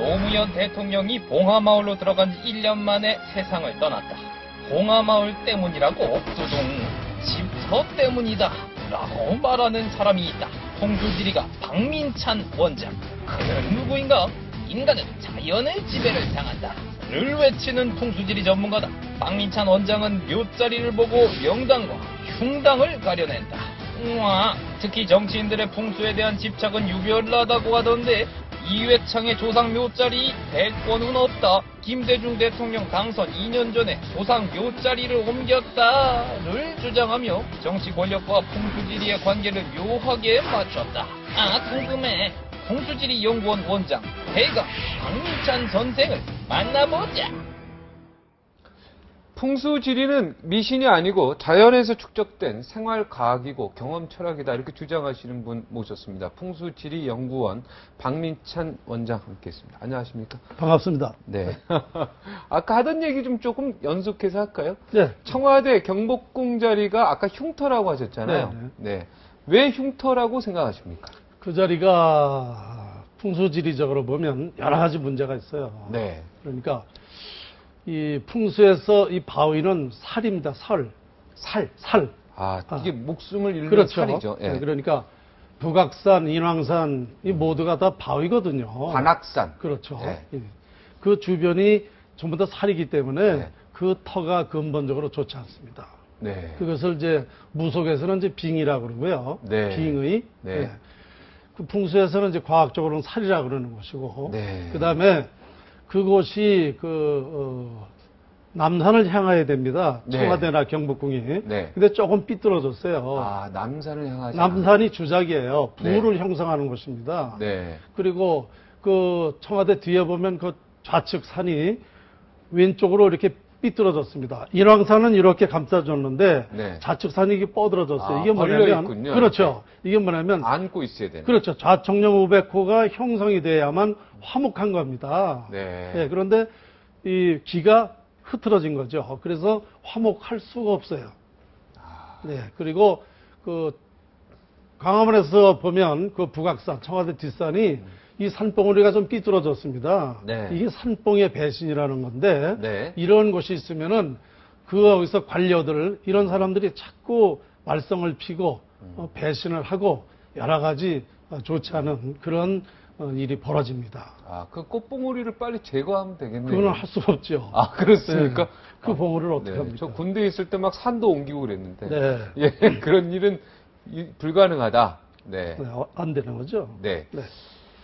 노무현 대통령이 봉하마을로 들어간 지 1년 만에 세상을 떠났다. 봉하마을 때문이라고 두둥 집터 때문이다 라고 말하는 사람이 있다. 풍수지리가 박민찬 원장. 그는 누구인가? 인간은 자연의 지배를 당한다 를 외치는 풍수지리 전문가다. 박민찬 원장은 묘자리를 보고 명당과 흉당을 가려낸다. 우와, 특히 정치인들의 풍수에 대한 집착은 유별나다고 하던데 이회창의 조상 묘자리 100번은 없다. 김대중 대통령 당선 2년 전에 조상 묘자리를 옮겼다를 주장하며 정치 권력과 풍수지리의 관계를 묘하게 맞췄다. 아, 궁금해. 풍수지리 연구원 원장 대가 박민찬 선생을 만나보자. 풍수지리는 미신이 아니고 자연에서 축적된 생활과학이고 경험 철학이다 이렇게 주장하시는 분 모셨습니다. 풍수지리 연구원 박민찬 원장 함께했습니다. 안녕하십니까? 반갑습니다. 네. 아까 하던 얘기 좀 조금 연속해서 할까요? 네. 청와대 경복궁 자리가 아까 흉터라고 하셨잖아요. 네. 왜 흉터라고 생각하십니까? 그 자리가 풍수지리적으로 보면 여러 가지 문제가 있어요. 네. 그러니까 이 풍수에서 이 바위는 살입니다. 살. 아, 이게 목숨을 잃는 그렇죠. 살이죠. 예. 네, 그러니까 북악산, 인왕산 이 모두가 다 바위거든요. 관악산. 그렇죠. 네. 예. 그 주변이 전부 다 살이기 때문에 네. 그 터가 근본적으로 좋지 않습니다. 네. 그것을 이제 무속에서는 이제 빙이라고 그러고요. 네. 빙의. 네. 네. 그 풍수에서는 이제 과학적으로는 살이라고 그러는 것이고. 네. 그 다음에 그곳이 남산을 향해야 됩니다. 네. 청와대나 경복궁이. 네. 근데 조금 삐뚤어졌어요. 아, 남산을 향하지. 남산이 주작이에요. 부를 네. 형성하는 곳입니다. 네. 그리고 그 청와대 뒤에 보면 그 좌측 산이 왼쪽으로 이렇게 삐뚤어졌습니다. 인왕산은 이렇게 감싸줬는데 네. 좌측 산이 이게 뻗어졌어요. 아, 이게 뭐냐면 벌려있군요. 그렇죠. 이게 뭐냐면 안고 있어야 되는. 그렇죠. 좌청령 우백호가 형성이 돼야만 화목한 겁니다. 네. 예, 그런데 이 기가 흐트러진 거죠. 그래서 화목할 수가 없어요. 네. 그리고 그 광화문에서 보면 그 북악산, 청와대 뒷산이 이 산봉우리가 좀 삐뚤어졌습니다. 네. 이게 산봉의 배신이라는 건데 네. 이런 곳이 있으면은 거기서 관료들 이런 사람들이 자꾸 말썽을 피고 배신을 하고 여러 가지 좋지 않은 그런 일이 벌어집니다. 아, 그 꽃봉오리를 빨리 제거하면 되겠네요. 그거는 할 수가 없죠. 아, 그렇습니까? 네. 그 봉우리를 어떻게 네. 합니까? 저 군대에 있을 때 막 산도 옮기고 그랬는데. 네. 예, 그런 일은 불가능하다. 네. 네, 안 되는 거죠. 네. 네.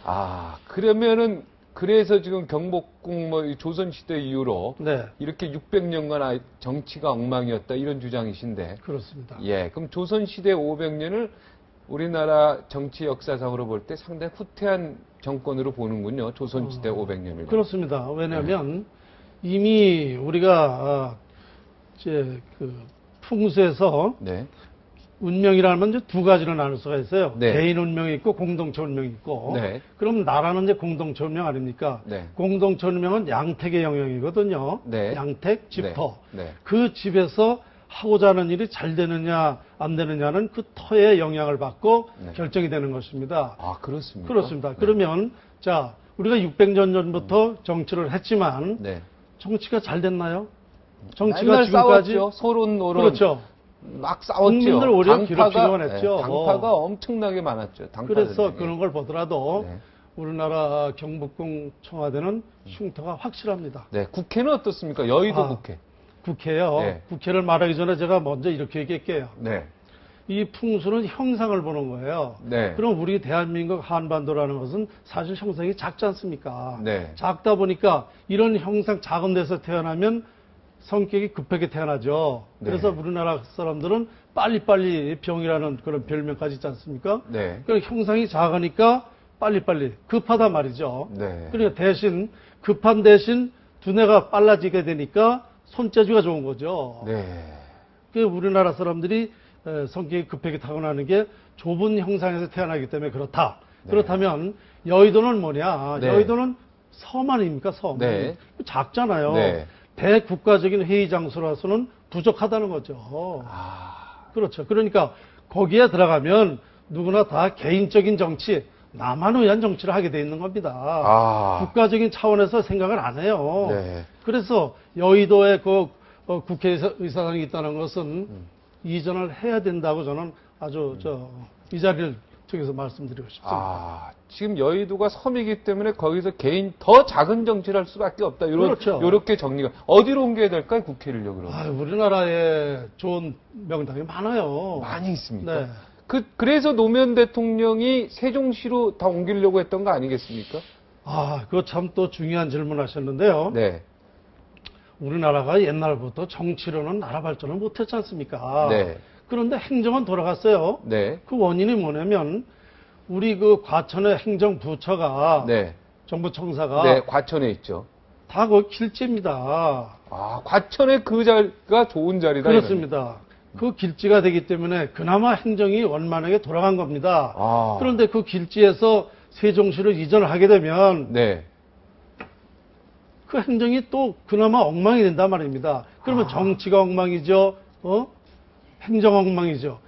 아, 그러면은, 그래서 지금 경복궁 조선시대 이후로 네. 이렇게 600년간 정치가 엉망이었다 이런 주장이신데. 그렇습니다. 예, 그럼 조선시대 500년을 우리나라 정치 역사상으로 볼 때 상당히 후퇴한 정권으로 보는군요. 조선시대 500년을. 그렇습니다. 왜냐하면 이미 우리가 이제 그 풍수에서 네. 운명이라는 이제 두 가지로 나눌 수가 있어요. 네. 개인 운명이 있고 공동체 운명이 있고. 네. 그럼 나라는 이제 공동체 운명 아닙니까? 네. 공동체 운명은 양택의 영역이거든요. 네. 양택, 집터. 네. 네. 그 집에서 하고자 하는 일이 잘 되느냐 안 되느냐는 그 터의 영향을 받고 네. 결정이 되는 것입니다. 아, 그렇습니까? 그렇습니다. 네. 그러면 자 우리가 600년 전부터 정치를 했지만 네. 정치가 잘 됐나요? 정치가 맨날 지금까지 싸웠죠. 서론, 노론. 그렇죠. 막 싸웠죠. 국민들 오히려 기록지기만 했죠. 당파가 엄청나게 많았죠. 그래서 당파들이. 그런 걸 보더라도 네. 우리나라 경복궁 청와대는 흉터가 확실합니다. 네. 국회는 어떻습니까? 여의도 아. 국회. 국회요. 네. 국회를 말하기 전에 제가 먼저 이렇게 얘기할게요. 네. 이 풍수는 형상을 보는 거예요. 네. 그럼 우리 대한민국 한반도라는 것은 사실 형상이 작지 않습니까? 네. 작다 보니까 이런 형상 작은 데서 태어나면 성격이 급하게 태어나죠. 네. 그래서 우리나라 사람들은 빨리빨리 병이라는 그런 별명까지 있지 않습니까? 네. 그러니까 형상이 작으니까 빨리빨리 급하다 말이죠. 네. 그러니까 대신 급한 대신 두뇌가 빨라지게 되니까 손재주가 좋은 거죠. 네. 그 우리나라 사람들이 성격이 급하게 타고나는 게 좁은 형상에서 태어나기 때문에 그렇다. 네. 그렇다면 여의도는 뭐냐? 네. 여의도는 섬 아닙니까? 섬. 네. 작잖아요. 네. 대국가적인 회의 장소라서는 부족하다는 거죠. 아. 그렇죠. 그러니까 거기에 들어가면 누구나 다 개인적인 정치, 나만 위한 정치를 하게 돼 있는 겁니다. 아. 국가적인 차원에서 생각을 안 해요. 네. 그래서 여의도에 그 국회의사당이 있다는 것은 이전을 해야 된다고 저는 아주 이 자리를 통해서 말씀드리고 싶습니다. 아, 지금 여의도가 섬이기 때문에 거기서 개인 더 작은 정치를 할 수밖에 없다. 그렇죠. 요렇게 정리가. 어디로 옮겨야 될까요, 국회를요, 그럼? 우리나라에 좋은 명당이 많아요. 많이 있습니까? 네. 그래서 노무현 대통령이 세종시로 다 옮기려고 했던 거 아니겠습니까? 그거 참 또 중요한 질문 하셨는데요. 네. 우리나라가 옛날부터 정치로는 나라 발전을 못했지 않습니까? 네. 그런데 행정은 돌아갔어요. 네. 그 원인이 뭐냐면 우리 그 과천의 행정부처가 네. 정부청사가 네, 과천에 있죠. 다 그 길지입니다. 아, 과천에 그 자리가 좋은 자리다. 그렇습니다. 그 길지가 되기 때문에 그나마 행정이 원만하게 돌아간 겁니다. 아. 그런데 그 길지에서 세종시로 이전을 하게 되면 네. 그 행정이 또 그나마 엉망이 된단 말입니다. 그러면 정치가 엉망이죠. 행정 엉망이죠.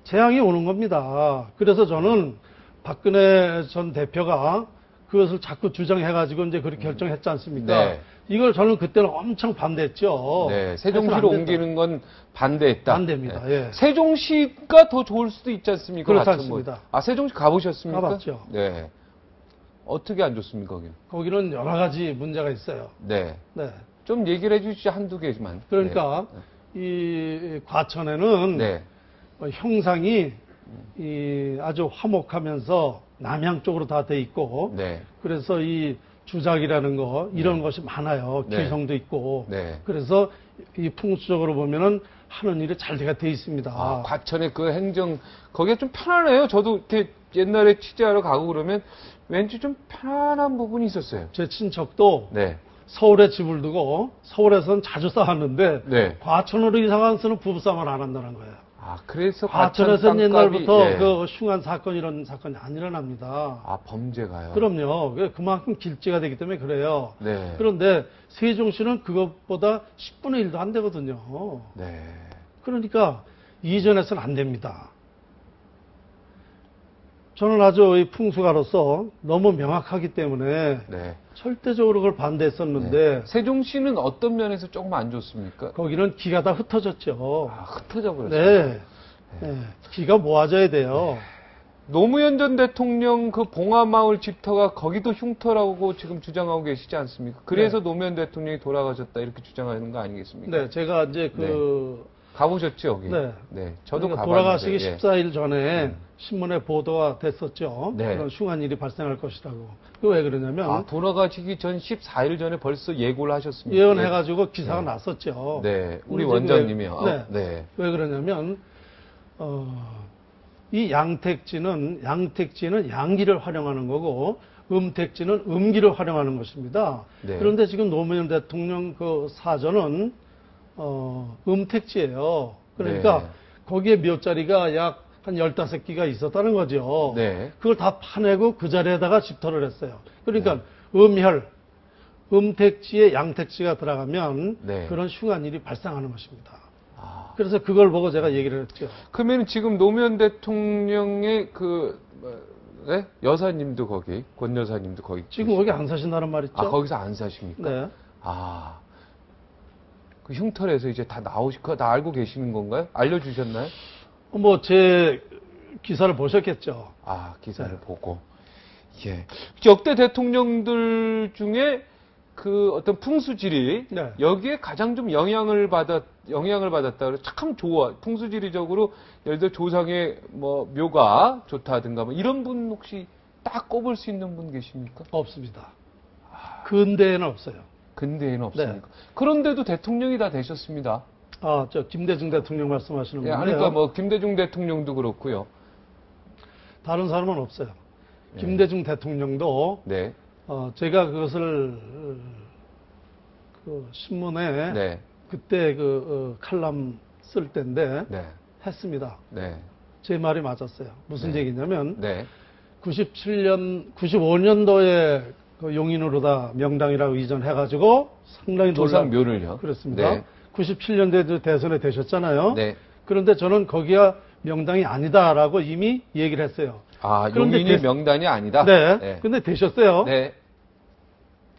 재앙이 오는 겁니다. 그래서 저는 박근혜 전 대표가 그것을 자꾸 주장해가지고 이제 그렇게 결정했지 않습니까? 네. 이걸 저는 그때는 엄청 반대했죠. 네, 해서는 세종시로 안 된다. 옮기는 건 반대했다. 반대입니다. 네. 예. 세종시가 더 좋을 수도 있지 않습니까? 그렇지 과천 않습니다. 세종시 가보셨습니까? 가봤죠. 네. 어떻게 안 좋습니까, 거기는? 거기는 여러 가지 문제가 있어요. 네. 네. 좀 얘기를 해주시죠, 한두 개만. 그러니까 이 과천에는 네. 형상이 아주 화목하면서 남향 쪽으로 다 돼 있고 네. 그래서 이 주작이라는 거 이런 것이 많아요. 네. 기성도 있고 네. 그래서 이 풍수적으로 보면은 하는 일이 잘 돼 있습니다. 과천의 그 행정, 거기가 좀 편하네요. 저도 이렇게 옛날에 취재하러 가고 그러면 왠지 좀 편안한 부분이 있었어요. 제 친척도 네. 서울에 집을 두고 서울에서는 자주 싸웠는데 네. 과천으로 이사 가서는 부부싸움을 안 한다는 거예요. 그래서 과천 과천에서는 땅값이, 옛날부터 예. 그 흉한 사건 이런 사건이 안 일어납니다. 범죄가요? 그럼요. 그만큼 길지가 되기 때문에 그래요. 네. 그런데 세종시는 그것보다 10분의 1도 안 되거든요. 네. 그러니까 이전해서는 안 됩니다. 저는 아주 이 풍수가로서 너무 명확하기 때문에 네. 절대적으로 그걸 반대했었는데 네. 세종시는 어떤 면에서 조금 안 좋습니까? 거기는 기가 다 흩어졌죠. 흩어져 버렸어요. 네. 네. 기가 모아져야 돼요. 노무현 전 대통령 그 봉화마을 집터가 거기도 흉터라고 지금 주장하고 계시지 않습니까? 그래서 네. 노무현 대통령이 돌아가셨다 이렇게 주장하는 거 아니겠습니까? 네, 제가 이제 가보셨죠, 여기? 네. 저도 그러니까 가봤는데. 돌아가시기 예. 14일 전에 신문에 보도가 됐었죠. 네. 그런 흉한 일이 발생할 것이라고. 그 왜 그러냐면 돌아가시기 전 14일 전에 벌써 예고를 하셨습니다. 예언해가지고 기사가 났었죠. 네, 우리 근데 원장님이요. 네. 네. 왜 그러냐면 이 양택지는 양기를 활용하는 거고 음택지는 음기를 활용하는 것입니다. 네. 그런데 지금 노무현 대통령 그 사전은 음택지예요. 그러니까 네. 거기에 묘자리가 약 한 15기가 있었다는 거죠. 네. 그걸 다 파내고 그 자리에다가 집터를 했어요. 그러니까 네. 음택지에 양택지가 들어가면 네. 그런 흉한 일이 발생하는 것입니다. 그래서 그걸 보고 제가 얘기를 했죠. 그러면 지금 노무현 대통령의 여사님도 거기, 권 여사님도 거기. 지금 거기 안 사신다는 말 있죠? 거기서 안 사십니까? 네. 그 흉터에서 이제 다 다 알고 계시는 건가요? 알려주셨나요? 제 기사를 보셨겠죠. 기사를 네. 보고. 예. 역대 대통령들 중에 그 어떤 풍수지리, 네. 여기에 가장 좀 영향을 받았다. 그래서 참 좋아. 풍수지리적으로, 예를 들어 조상의 묘가 좋다든가, 이런 분 혹시 딱 꼽을 수 있는 분 계십니까? 없습니다. 근대에는 없어요. 근대에는 없습니까? 네. 그런데도 대통령이 다 되셨습니다. 김대중 대통령 말씀하시는 예, 거예요. 그러니까 김대중 대통령도 그렇고요. 다른 사람은 없어요. 네. 김대중 대통령도 네. 제가 그것을 그 신문에 네. 그때 칼럼 쓸 때인데 네. 했습니다. 네. 제 말이 맞았어요. 무슨 네. 얘기냐면 네. 95년도에 그 용인으로 다 명당이라고 이전해가지고 상당히 조상묘를요. 그렇습니다. 네. 97년도에도 대선에 되셨잖아요. 네. 그런데 저는 거기가 명당이 아니다라고 이미 얘기를 했어요. 아, 그런데 용인이 대- 명단이 아니다? 네. 네. 근데 되셨어요. 네.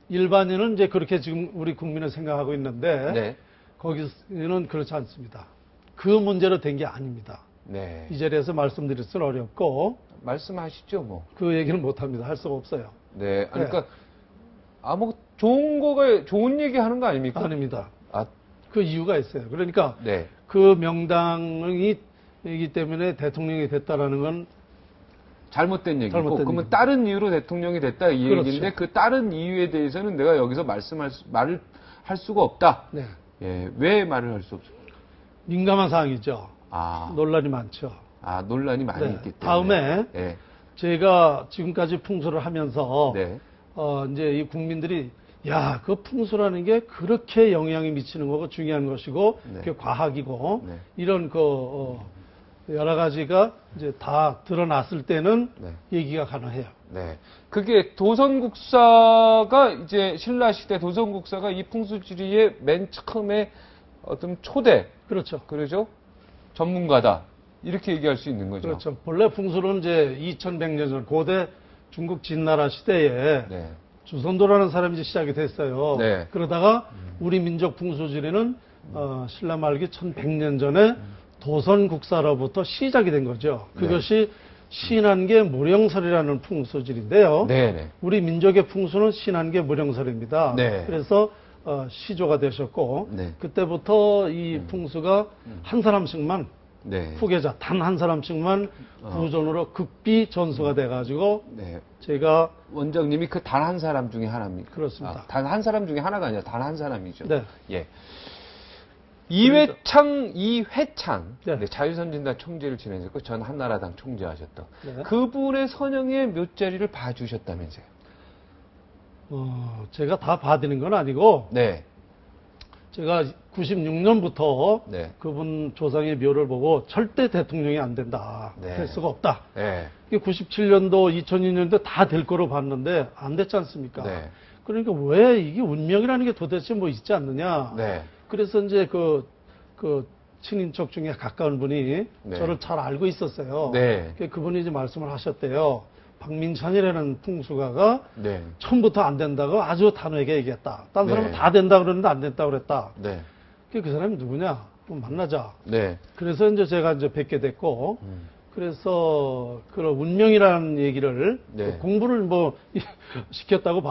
일반인은 이제 그렇게 지금 우리 국민은 생각하고 있는데 네. 거기는 그렇지 않습니다. 그 문제로 된 게 아닙니다. 네. 이 자리에서 말씀드릴 수는 어렵고 말씀하시죠, 뭐. 그 얘기는 못합니다. 할 수가 없어요. 네. 그러니까, 뭐, 좋은 얘기 하는 거 아닙니까? 아닙니다. 아, 그 이유가 있어요. 그러니까 네. 그 명당이기 때문에 대통령이 됐다라는 건 잘못된 얘기고, 잘못된 그러면 얘기입니다. 다른 이유로 대통령이 됐다 이 그렇죠. 얘기인데, 그 다른 이유에 대해서는 내가 여기서 말을 할 수가 없다. 네. 예, 왜 말을 할 수 없어요? 민감한 사항이죠. 아, 논란이 많죠. 논란이 많이 네. 있기 때문에. 다음에 네. 제가 지금까지 풍수를 하면서 네. 이제 이 국민들이 야, 그 풍수라는 게 그렇게 영향이 미치는 거고 중요한 것이고 네. 그게 과학이고 네. 이런 여러 가지가 이제 다 드러났을 때는 네. 얘기가 가능해요. 네. 그게 도선국사가 이제 신라시대 도선국사가 이 풍수지리의 맨 처음에 어떤 초대, 그렇죠. 그러죠? 전문가다. 이렇게 얘기할 수 있는 거죠. 그렇죠. 본래 풍수는 이제 2100년 전 고대 중국 진나라 시대에 네. 주선도라는 사람이 이제 시작이 됐어요. 네. 그러다가 우리 민족 풍수지리는 신라 말기 1100년 전에 도선국사로부터 시작이 된 거죠. 그것이 신한계 무령설이라는 풍수지리인데요. 네. 우리 민족의 풍수는 신한계 무령설입니다. 네. 그래서 시조가 되셨고 네. 그때부터 이 풍수가 한 사람씩만 네. 후계자 단 한 사람씩만 부존으로 극비 전수가 돼가지고 네. 제가 원장님이 그 단 한 사람 중에 하나입니까? 그렇습니다. 단 한 사람 중에 하나가 아니라 단 한 사람이죠. 네. 예. 이회창 네. 네, 자유선진당 총재를 지내셨고 전 한나라당 총재하셨던 네. 그분의 선영의 묘자리를 봐주셨다면서요? 제가 다 봐드린 건 아니고 네. 제가 96년부터 네. 그분 조상의 묘를 보고 절대 대통령이 안 된다. 네. 될 수가 없다. 네. 97년도, 2002년도 다 될 거로 봤는데 안 됐지 않습니까? 네. 그러니까 왜 이게 운명이라는 게 도대체 뭐 있지 않느냐. 네. 그래서 이제 그 친인척 중에 가까운 분이 네. 저를 잘 알고 있었어요. 네. 그분이 이제 말씀을 하셨대요. 박민찬이라는 풍수가가 네. 처음부터 안 된다고 아주 단호하게 얘기했다. 딴 사람은 네. 다 된다 그러는데 안 된다 그랬다. 네. 그 사람이 누구냐? 그럼 만나자. 네. 그래서 이제 제가 이제 뵙게 됐고, 그래서 그런 운명이라는 얘기를 네. 공부를 뭐 시켰다고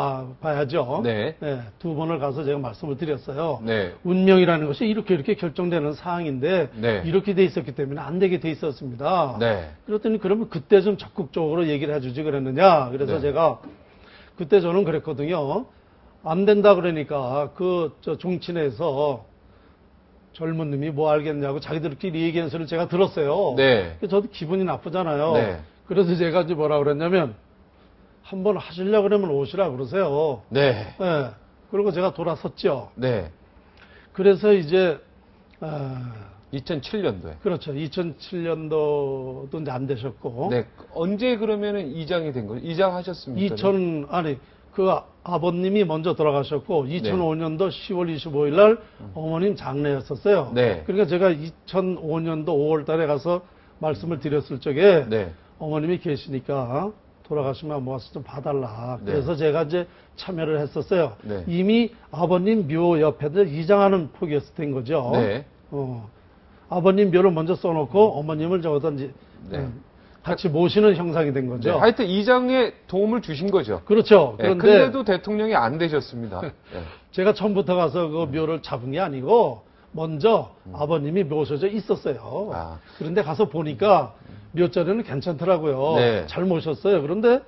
봐야죠. 네. 두 번을 가서 제가 말씀을 드렸어요. 네. 운명이라는 것이 이렇게 결정되는 사항인데 네. 이렇게 돼 있었기 때문에 안 되게 돼 있었습니다. 네. 그랬더니 그러면 그때 좀 적극적으로 얘기를 해주지 그랬느냐. 그래서 네. 제가 그때 저는 그랬거든요. 안 된다 그러니까 저 종친에서 젊은 놈이 뭐 알겠냐고 자기들끼리 얘기하는 소리를 제가 들었어요. 네. 그래서 저도 기분이 나쁘잖아요. 네. 그래서 제가 이제 뭐라 그랬냐면 한번 하시려고 그러면 오시라 그러세요. 네. 네. 그리고 제가 돌아섰죠. 네. 그래서 이제 2007년도에. 그렇죠. 2007년도도 이제 안 되셨고 네. 언제 그러면은 이장이 된 거죠? 이장하셨습니까? 그 아버님이 먼저 돌아가셨고 2005년도 10월 25일 날 어머님 장례였었어요. 네. 그러니까 제가 2005년도 5월 달에 가서 말씀을 드렸을 적에 네. 어머님이 계시니까 돌아가시면 모아서 좀 봐달라. 네. 그래서 제가 이제 참여를 했었어요. 네. 이미 아버님 묘 옆에도 이장하는 폭이었을 된 거죠. 네. 아버님 묘를 먼저 써놓고 어머님을 저기다 이제 네. 같이 모시는 형상이 된 거죠. 네. 하여튼 이장에 도움을 주신 거죠. 그렇죠. 네, 그런데 근데도 대통령이 안 되셨습니다. 네. 제가 처음부터 가서 그 묘를 잡은 게 아니고 먼저 아버님이 모셔져 있었어요. 아. 그런데 가서 보니까 묘자리는 괜찮더라고요. 네. 잘 모셨어요. 그런데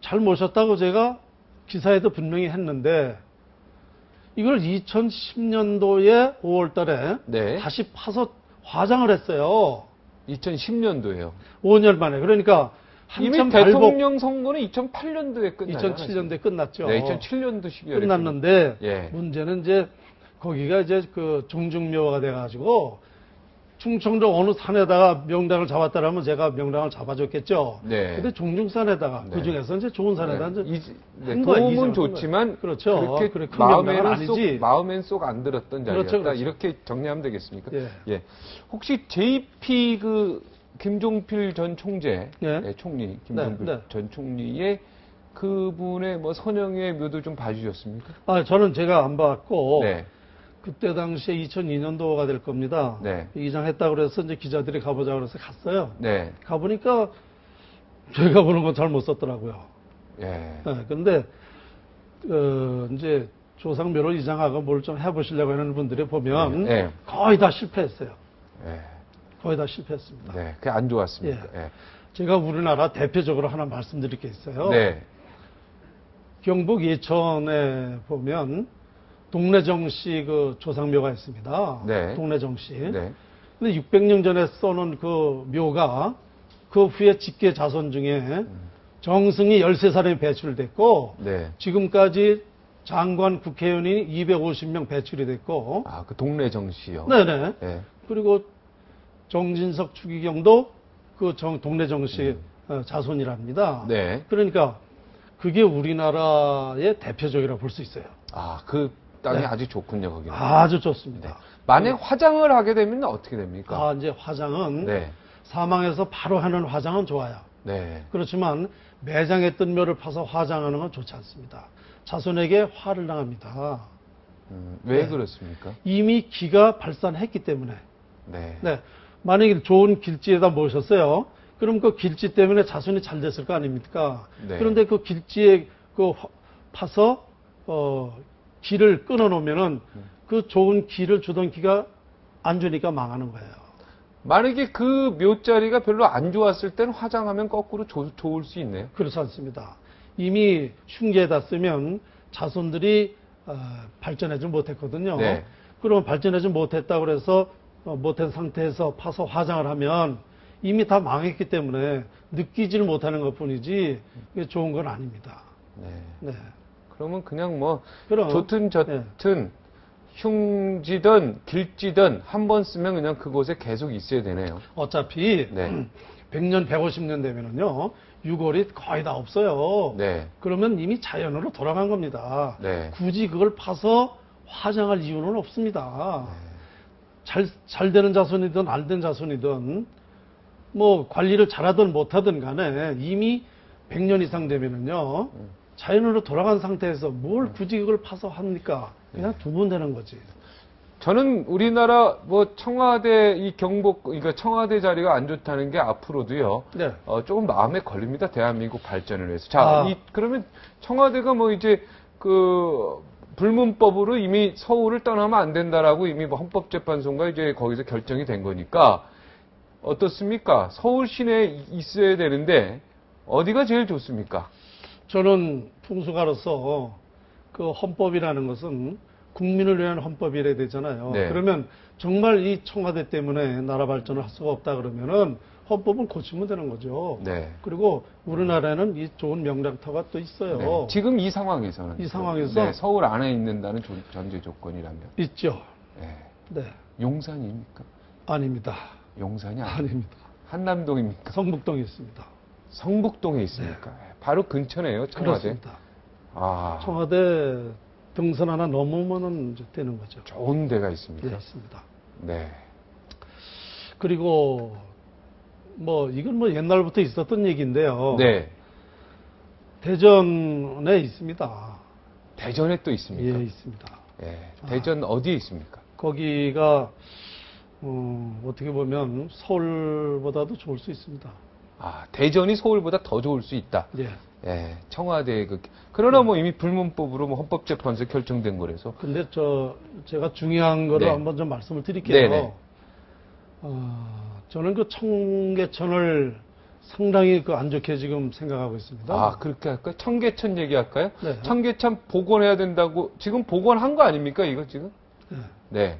잘 모셨다고 제가 기사에도 분명히 했는데 이걸 2010년도에 5월 달에 네. 다시 파서 화장을 했어요. 2010년도에요. 5년 만에. 그러니까 이미 한참 대통령 선거는 2008년도에 끝나요. 2007년도에 끝났죠. 네, 2007년도 12월에 끝났는데 예. 문제는 이제 거기가 이제 그 종중묘가 돼가지고 충청도 어느 산에다가 명당을 잡았다라면 제가 명당을 잡아줬겠죠. 네. 근데 종중산에다가 네. 그 중에서 이제 좋은 산에다 이제 네, 한 거야, 도움은 이장을 좋지만 그렇죠. 그렇게 그래, 큰 명당은 아니지. 마음엔 쏙 안 들었던 자리였다. 그렇죠, 그렇죠. 이렇게 정리하면 되겠습니까? 예. 예. 혹시 JP 그 김종필 전 총재, 네. 네, 총리, 김종필 네, 네. 전 총리의 그분의 뭐 선영의 묘도 좀 봐주셨습니까? 저는 제가 안 봤고, 네. 그때 당시에 2002년도가 될 겁니다. 네. 이장했다고 그래서 이제 기자들이 가보자고 그래서 갔어요. 네. 가보니까 제가 보는 건 잘 못 썼더라고요. 예. 네, 근데, 이제 조상묘를 이장하고 뭘 좀 해보시려고 하는 분들이 보면 네. 거의 다 실패했어요. 예. 거의 다 실패했습니다. 네. 그게 안 좋았습니까? 예. 제가 우리나라 대표적으로 하나 말씀드릴 게 있어요. 네. 경북 예천에 보면 동래정 씨 그 조상묘가 있습니다. 네. 동래정 씨. 네. 근데 600년 전에 써놓은 그 묘가 그 후에 직계 자손 중에 정승이 13사람이 배출됐고 네. 지금까지 장관 국회의원이 250명 배출이 됐고 아, 그 동래정 씨요. 네네. 예. 그리고 정진석 추기경도 그 동래정 씨 자손이랍니다. 네. 그러니까 그게 우리나라의 대표적이라고 볼 수 있어요. 아, 그 땅이 네. 아주 좋군요, 거기는. 아주 좋습니다. 만약 화장을 하게 되면 어떻게 됩니까? 이제 화장은 네. 사망해서 바로 하는 화장은 좋아요. 네. 그렇지만 매장했던 묘를 파서 화장하는 건 좋지 않습니다. 자손에게 화를 당합니다. 왜 네. 그렇습니까? 이미 기가 발산했기 때문에. 네. 네. 만약에 좋은 길지에다 모셨어요. 그럼 그 길지 때문에 자손이 잘 됐을 거 아닙니까? 네. 그런데 그 길지에 파서 길을 끊어 놓으면은 그 좋은 길을 주던 기가 안 주니까 망하는 거예요. 만약에 그 묘자리가 별로 안 좋았을 땐 화장하면 거꾸로 좋을 수 있네요. 그렇지 않습니다. 이미 흉계에다 쓰면 자손들이 발전하지 못했거든요. 네. 그러면 발전하지 못했다고 그래서 못한 상태에서 파서 화장을 하면 이미 다 망했기 때문에 느끼지를 못하는 것뿐이지 이게 좋은 건 아닙니다. 네. 네. 그러면 그냥 뭐 그럼, 좋든 젖든 흉지든 길지든 한 번 쓰면 그냥 그곳에 계속 있어야 되네요. 어차피 네. 100년, 150년 되면은요 유골이 거의 다 없어요. 네. 그러면 이미 자연으로 돌아간 겁니다. 네. 굳이 그걸 파서 화장할 이유는 없습니다. 잘 되는 자손이든 안 된 자손이든 뭐 관리를 잘하든 못하든 간에 이미 100년 이상 되면은요 자연으로 돌아간 상태에서 뭘 굳이 그걸 파서 합니까? 그냥 두면 되는 거지. 저는 우리나라 뭐 청와대 이 경복 그러니까 청와대 자리가 안 좋다는 게 앞으로도요. 네. 조금 마음에 걸립니다. 대한민국 발전을 위해서. 자, 그러면 청와대가 뭐 이제 그 불문법으로 이미 서울을 떠나면 안 된다라고 이미 뭐 헌법재판소가 이제 거기서 결정이 된 거니까 어떻습니까? 서울 시내에 있어야 되는데 어디가 제일 좋습니까? 저는 풍수가로서 그 헌법이라는 것은 국민을 위한 헌법이래야 되잖아요. 네. 그러면 정말 이 청와대 때문에 나라 발전을 할 수가 없다 그러면은 헌법은 고치면 되는 거죠. 네. 그리고 우리나라에는 이 좋은 명랑터가 또 있어요. 네. 지금 이 상황에서는 이 상황에서 네, 서울 안에 있는다는 전제 조건이라면 있죠. 네. 네. 용산입니까? 아닙니다. 용산이 아닙니다. 한남동입니까? 성북동에 있습니다. 성북동에 있습니까? 바로 근처네요, 청와대. 그렇습니다. 아, 청와대 등선 하나 넘으면은 이제 되는 거죠. 좋은 데가 있습니까? 네, 있습니다. 네. 그리고 뭐 이건 뭐 옛날부터 있었던 얘기인데요. 네. 대전에 있습니다. 대전에 또 있습니까? 예, 있습니다. 예. 대전 어디에 있습니까? 거기가 어떻게 보면 서울보다도 좋을 수 있습니다. 아, 대전이 서울보다 더 좋을 수 있다. 예. 예, 청와대 그러나 뭐 이미 불문법으로 뭐 헌법재판소에 결정된 거라서. 근데 제가 중요한 거를 네. 한번 좀 말씀을 드릴게요. 네네. 저는 그 청계천을 상당히 안 좋게 지금 생각하고 있습니다. 아, 그렇게 할까요? 청계천 얘기할까요? 네. 청계천 복원해야 된다고 지금 복원한 거 아닙니까, 이거 지금? 네. 네.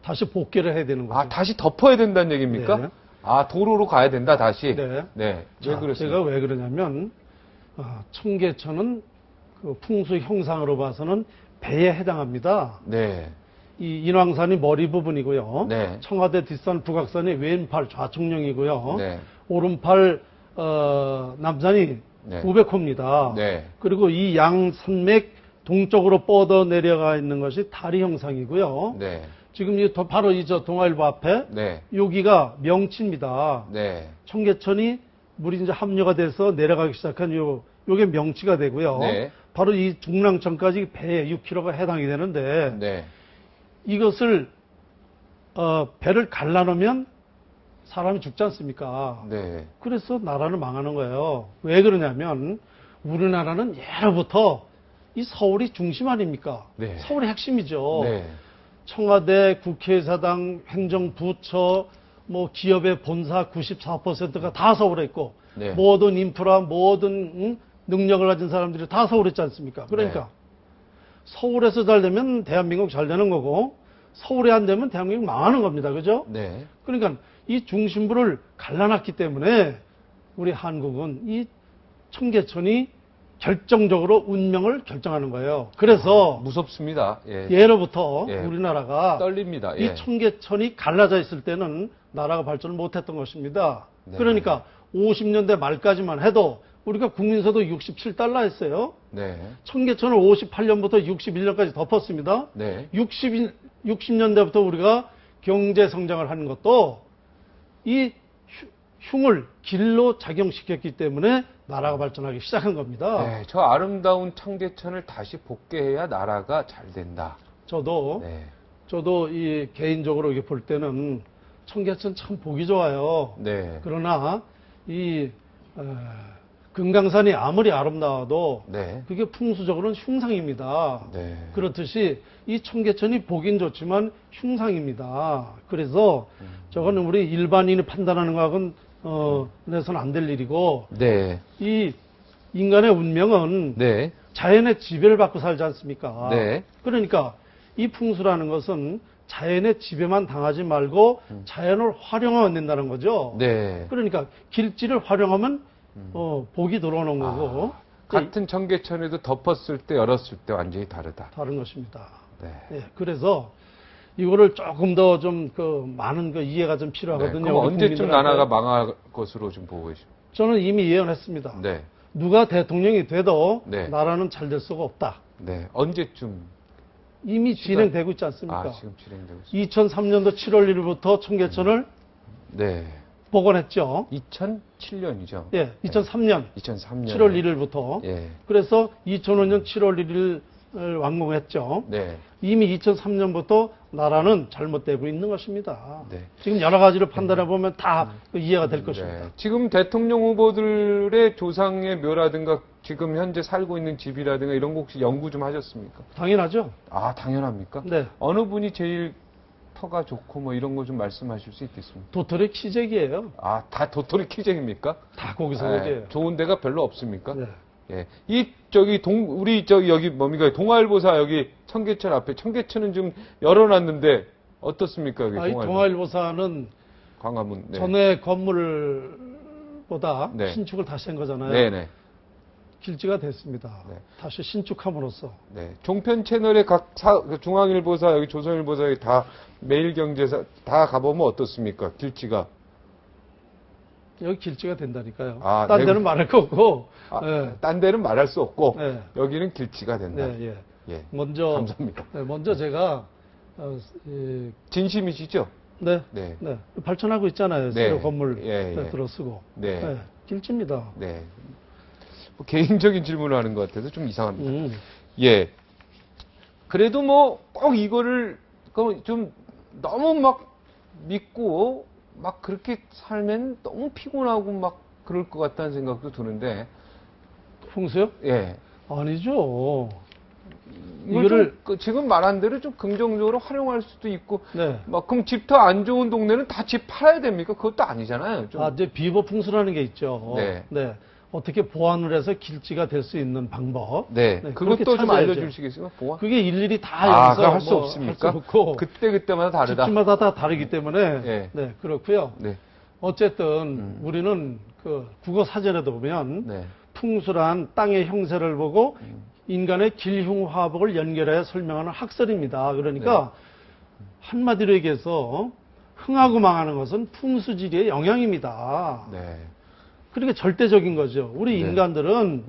다시 복귀를 해야 되는 거죠. 아, 다시 덮어야 된다는 얘기입니까? 네. 아, 도로로 가야 된다, 다시? 네. 네. 왜 자, 그렇습니까? 제가 왜 그러냐면 청계천은 그 풍수 형상으로 봐서는 배에 해당합니다. 네. 이 인왕산이 머리 부분이고요. 네. 청와대 뒷산 북악산이 왼팔 좌측령이고요. 네. 오른팔 남산이 네. 우백호입니다. 네. 그리고 이 양 산맥 동쪽으로 뻗어 내려가 있는 것이 다리 형상이고요. 네. 지금 바로 저 동아일보 앞에 네. 여기가 명치입니다. 네. 청계천이 물이 이제 합류가 돼서 내려가기 시작한 요게 명치가 되고요. 네. 바로 이 중랑천까지 배 6km가 해당이 되는데 네. 이것을 배를 갈라놓으면 사람이 죽지 않습니까? 네. 그래서 나라는 망하는 거예요. 왜 그러냐면 우리나라는 예로부터 이 서울이 중심 아닙니까? 네. 서울이 핵심이죠. 네. 청와대, 국회의사당, 행정부처, 뭐 기업의 본사 94%가 다 서울에 있고 네. 모든 인프라, 모든 능력을 가진 사람들이 다 서울에 있지 않습니까? 그러니까 네. 서울에서 잘 되면 대한민국 잘 되는 거고 서울에 안 되면 대한민국 망하는 겁니다. 그죠? 네. 그러니까 이 중심부를 갈라놨기 때문에 우리 한국은 이 청계천이 결정적으로 운명을 결정하는 거예요. 그래서 무섭습니다. 예. 예로부터 예. 우리나라가 떨립니다. 예. 이 청계천이 갈라져 있을 때는 나라가 발전을 못했던 것입니다. 네. 그러니까 50년대 말까지만 해도 우리가 국민소득 67달러였어요. 네. 청계천을 58년부터 61년까지 덮었습니다. 네. 60년대부터 우리가 경제 성장을 하는 것도 이 흉을 길로 작용시켰기 때문에 나라가 발전하기 시작한 겁니다. 네. 저 아름다운 청계천을 다시 복개해야 나라가 잘 된다. 저도 이 개인적으로 이게 볼 때는 청계천 참 보기 좋아요. 네. 그러나 이 금강산이 아무리 아름다워도 네. 그게 풍수적으로는 흉상입니다. 네. 그렇듯이 이 청계천이 보긴 좋지만 흉상입니다. 그래서 저거는 우리 일반인이 판단하는 거하고는 내서는 안 될 일이고 네. 이 인간의 운명은 네. 자연의 지배를 받고 살지 않습니까? 네. 그러니까 이 풍수라는 것은 자연의 지배만 당하지 말고 자연을 활용하면 된다는 거죠. 네. 그러니까 길지를 활용하면 복이 들어오는 거고 같은 청계천에도 덮었을 때 열었을 때 완전히 다르다. 다른 것입니다. 네. 네, 그래서 이거를 조금 더 좀 많은 이해가 좀 필요하거든요. 네. 그럼 우리 언제쯤 국민들한테. 나라가 망할 것으로 좀 보고 계십니까? 저는 이미 예언했습니다. 네. 누가 대통령이 돼도 네. 나라는 잘 될 수가 없다. 네. 언제쯤? 이미 진행되고 있지 않습니까? 지금 진행되고 있습니다. 2003년도 7월 1일부터 청계천을 네. 복원했죠. 2007년이죠. 예, 2003년 2003년 7월 1일부터. 예. 그래서 2005년 7월 1일을 완공했죠. 네. 이미 2003년부터 나라는 잘못되고 있는 것입니다. 네. 지금 여러 가지로 판단해 보면 다 이해가 될 것입니다. 네. 지금 대통령 후보들의 조상의 묘라든가 지금 현재 살고 있는 집이라든가 이런 거 혹시 연구 좀 하셨습니까? 당연하죠. 아, 당연합니까? 네. 어느 분이 제일 터가 좋고 뭐 이런 거 좀 말씀하실 수 있겠습니까? 도토리 키재기예요. 아, 다 도토리 키쟁입니까? 다 거기서 네. 오게요. 좋은 데가 별로 없습니까? 네. 예. 우리 여기 뭡니까? 동아일보사 여기 청계천 앞에 청계천은 좀 열어놨는데 어떻습니까? 여기 이 동아일보사는 광화문. 네. 전에 건물보다 네. 신축을 다시 한 거잖아요. 네네. 길지가 됐습니다. 네. 다시 신축함으로써. 네. 종편 채널에 중앙일보사, 여기 조선일보사, 여기 다 매일경제사 다 가보면 어떻습니까? 길지가. 여기 길지가 된다니까요. 아, 딴 네. 데는 말할 거 없고. 네. 딴 데는 말할 수 없고 네. 여기는 길지가 된다. 네, 예. 예. 감사합니다. 먼저 제가 진심이시죠? 네. 네. 네. 발전하고 있잖아요. 네. 새로 건물 예. 들어쓰고. 네. 길집니다. 네. 뭐 개인적인 질문을 하는 것 같아서 좀 이상합니다. 예. 그래도 뭐 꼭 이거를 좀 너무 막 믿고 막 그렇게 살면 너무 피곤하고 막 그럴 것 같다는 생각도 드는데. 풍수요? 예. 아니죠. 이거를 지금 말한 대로 좀 긍정적으로 활용할 수도 있고. 네. 막 그럼 집 더 안 좋은 동네는 다 집 팔아야 됩니까? 그것도 아니잖아요. 좀. 이제 비보 풍수라는 게 있죠. 네. 네. 어떻게 보완을 해서 길지가 될 수 있는 방법. 네. 네, 그것도 그렇게 좀 찾아야죠. 알려주시겠어요? 보완? 그게 일일이 다 여기서 할 수 없습니까? 할수 없고 그때마다 다르다. 집집마다 다 다르기 때문에 네. 네, 그렇고요. 네. 어쨌든 우리는 그 국어 사전에도 보면 네. 풍수란 땅의 형세를 보고 인간의 길흉화복을 연결해 설명하는 학설입니다. 그러니까 한마디로 얘기해서 흥하고 망하는 것은 풍수지리의 영향입니다. 네. 그러니까 절대적인 거죠. 우리 네. 인간들은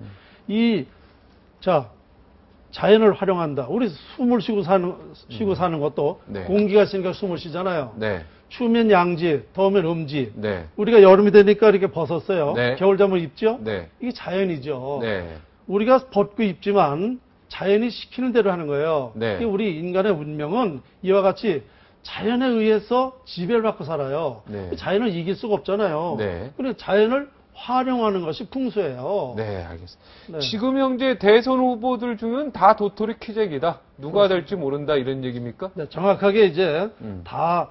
자연을 활용한다. 우리 숨을 쉬고 사는 것도 네. 공기가 있으니까 숨을 쉬잖아요. 네. 추우면 양지, 더우면 음지. 네. 우리가 여름이 되니까 이렇게 벗었어요. 네. 겨울잠을 입죠? 네. 이게 자연이죠. 네. 우리가 벗고 입지만 자연이 시키는 대로 하는 거예요. 네. 우리 인간의 운명은 이와 같이 자연에 의해서 지배를 받고 살아요. 네. 자연을 이길 수가 없잖아요. 네. 그래서 자연을 활용하는 것이 풍수예요. 네, 알겠습니다. 네. 지금 현재 대선 후보들 중은 다 도토리 키재기다. 누가 될지 모른다 이런 얘기입니까? 네, 정확하게 이제 음. 다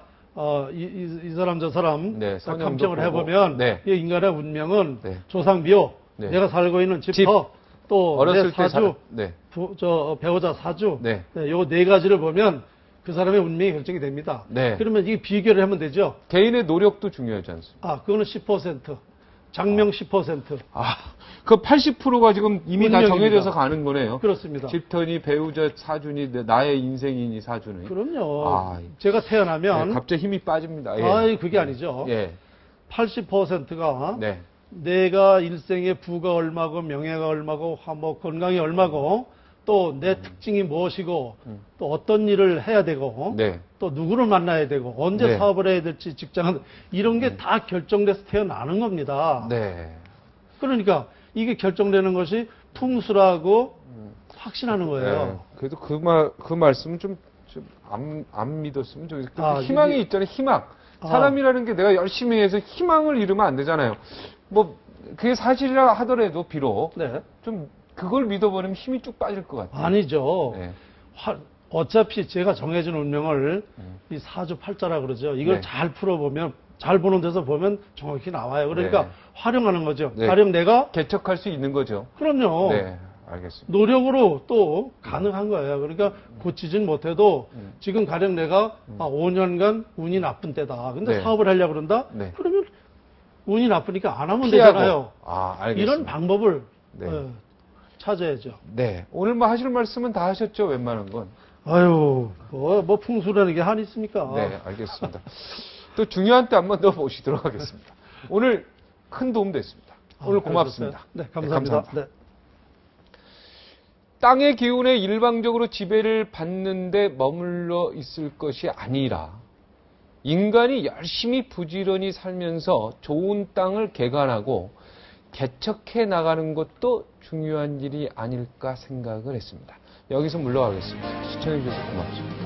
이 사람 저 사람 네, 다 성향도 감정을 보고. 해보면 네. 이 인간의 운명은 네. 조상비호, 네. 내가 살고 있는 집. 집터, 또 내 어렸을 때 사주, 네. 배우자 사주, 네. 요 네 가지를 보면 그 사람의 운명이 결정이 됩니다. 네. 그러면 이게 비교를 하면 되죠. 개인의 노력도 중요하지 않습니까? 그거는 10%, 장명 10%. 그 80%가 지금 이미 다 운명입니다. 정해져서 가는 거네요. 그렇습니다. 집터니 배우자 사주니 나의 인생이니 사주니. 그럼요. 제가 태어나면 갑자기 힘이 빠집니다. 예. 그게 아니죠. 예. 80%가 네. 내가 일생의 부가 얼마고 명예가 얼마고 화목 건강이 얼마고 또 내 특징이 무엇이고 또 어떤 일을 해야 되고 네. 또 누구를 만나야 되고 언제 네. 사업을 해야 될지 직장은 이런 게 다 결정돼서 태어나는 겁니다. 네. 그러니까 이게 결정되는 것이 풍수라고 확신하는 거예요. 네. 그래도 그 말씀은 좀 안 믿었으면 좋겠어요. 희망이 이게- 있잖아요, 희망. 사람이라는 게 내가 열심히 해서 희망을 잃으면 안 되잖아요. 그게 사실이라 하더라도 비록 네. 좀 그걸 믿어버리면 힘이 쭉 빠질 것 같아요. 아니죠. 네. 어차피 제가 정해진 운명을 이 사주팔자라 그러죠. 이걸 네. 잘 풀어보면 잘 보는 데서 보면 정확히 나와요. 그러니까 네. 활용하는 거죠. 네. 가령 내가 개척할 수 있는 거죠. 그럼요. 네, 알겠습니다. 노력으로 또 가능한 거예요. 그러니까 고치진 못해도 지금 가령 내가 5년간 운이 나쁜 때다. 근데 네. 사업을 하려고 그런다? 네. 그러면 운이 나쁘니까 안 하면 피하고. 되잖아요. 알겠습니다. 이런 방법을 네. 찾아야죠. 네. 오늘 하실 말씀은 다 하셨죠, 웬만한 건. 아유, 뭐 풍수라는 게 한이 있습니까? 네, 알겠습니다. 또 중요한 때 한 번 더 모시도록 하겠습니다. 오늘 큰 도움 됐습니다. 오늘 고맙습니다. 네, 감사합니다. 네. 땅의 기운에 일방적으로 지배를 받는데 머물러 있을 것이 아니라 인간이 열심히 부지런히 살면서 좋은 땅을 개간하고 개척해 나가는 것도 중요한 일이 아닐까 생각을 했습니다. 여기서 물러가겠습니다. 시청해 주셔서 고맙습니다.